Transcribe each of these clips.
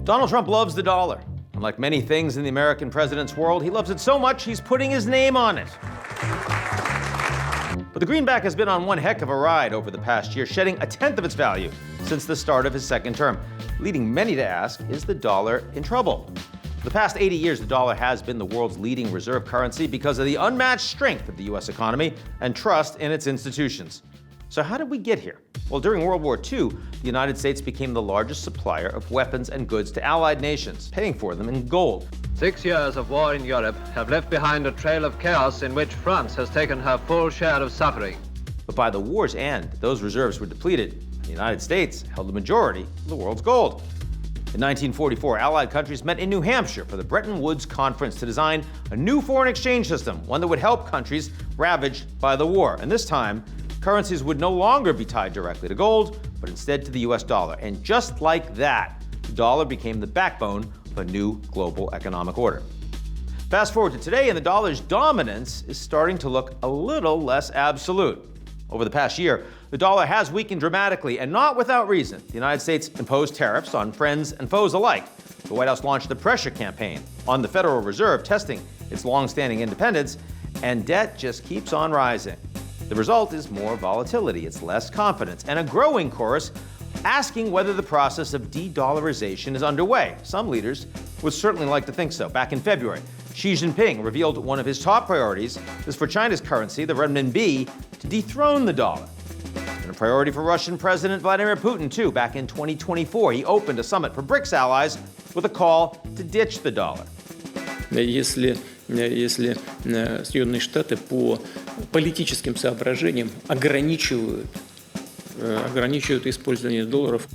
Donald Trump loves the dollar. And like many things in the American president's world, he loves it so much he's putting his name on it. But the greenback has been on one heck of a ride over the past year, shedding a tenth of its value since the start of his second term, leading many to ask, is the dollar in trouble? For the past 80 years, the dollar has been the world's leading reserve currency because of the unmatched strength of the U.S. economy and trust in its institutions. So how did we get here? Well, during World War II, the United States became the largest supplier of weapons and goods to allied nations, paying for them in gold. 6 years of war in Europe have left behind a trail of chaos in which France has taken her full share of suffering. But by the war's end, those reserves were depleted. The United States held the majority of the world's gold. In 1944, Allied countries met in New Hampshire for the Bretton Woods Conference to design a new foreign exchange system, one that would help countries ravaged by the war. And this time, currencies would no longer be tied directly to gold, but instead to the US dollar. And just like that, the dollar became the backbone of a new global economic order. Fast forward to today, and the dollar's dominance is starting to look a little less absolute. Over the past year, the dollar has weakened dramatically, and not without reason. The United States imposed tariffs on friends and foes alike. The White House launched a pressure campaign on the Federal Reserve, testing its long-standing independence, and debt just keeps on rising. The result is more volatility, it's less confidence, and a growing chorus asking whether the process of de-dollarization is underway. Some leaders would certainly like to think so. Back in February, Xi Jinping revealed one of his top priorities is for China's currency, the renminbi, to dethrone the dollar. And a priority for Russian President Vladimir Putin, too. Back in 2024, he opened a summit for BRICS allies with a call to ditch the dollar. Если Соединенные Штаты по политическим соображениям ограничивают использование долларов.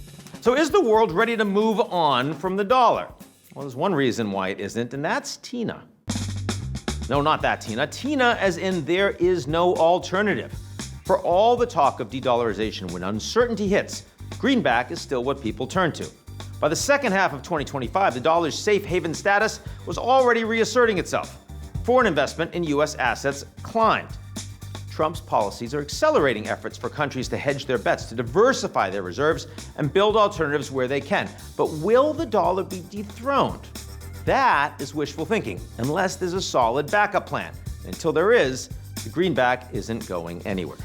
So is the world ready to move on from the dollar? Well, there's one reason why it isn't, and that's Tina. No, not that Tina. Tina as in there is no alternative. For all the talk of de-dollarization, when uncertainty hits, greenback is still what people turn to. By the second half of 2025, the dollar's safe haven status was already reasserting itself. Foreign investment in U.S. assets climbed. Trump's policies are accelerating efforts for countries to hedge their bets, to diversify their reserves, and build alternatives where they can. But will the dollar be dethroned? That is wishful thinking, unless there's a solid backup plan. Until there is, the greenback isn't going anywhere.